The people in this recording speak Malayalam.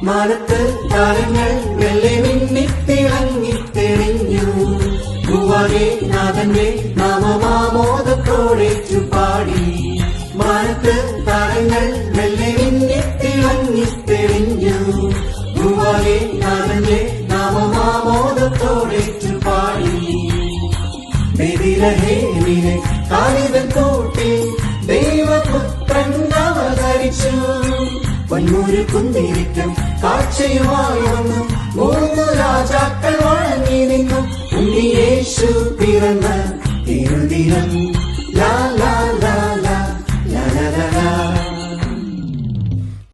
മാനത്ത് താരങ്ങൾ വെള്ളി മിന്നിത്തിളങ്ങി തെളിഞ്ഞു. ഭൂവാകെ നാഥന്റെ നാമമാമോദത്തോടേറ്റു പാടി. മാനത്ത് താരങ്ങൾ വെള്ളി മിന്നിത്തിളങ്ങി തെളിഞ്ഞു. ഭൂവാകെ നാഥന്റെ നാമമാമോദത്തോടേറ്റു പാടി. ബേഥിലഹേമിലെ താലിതൻ കൂട്ടി ദൈവപുത്രൻ അവതരിച്ചു. വന്നൂര് കുന്തിരിക്കം കാഴ്ചയുമായി വന്നു. 3 രാജാക്കൾ വണങ്ങി നിന്നു. ഉണ്ണിയേശു പിറന്ന തിരുദിനം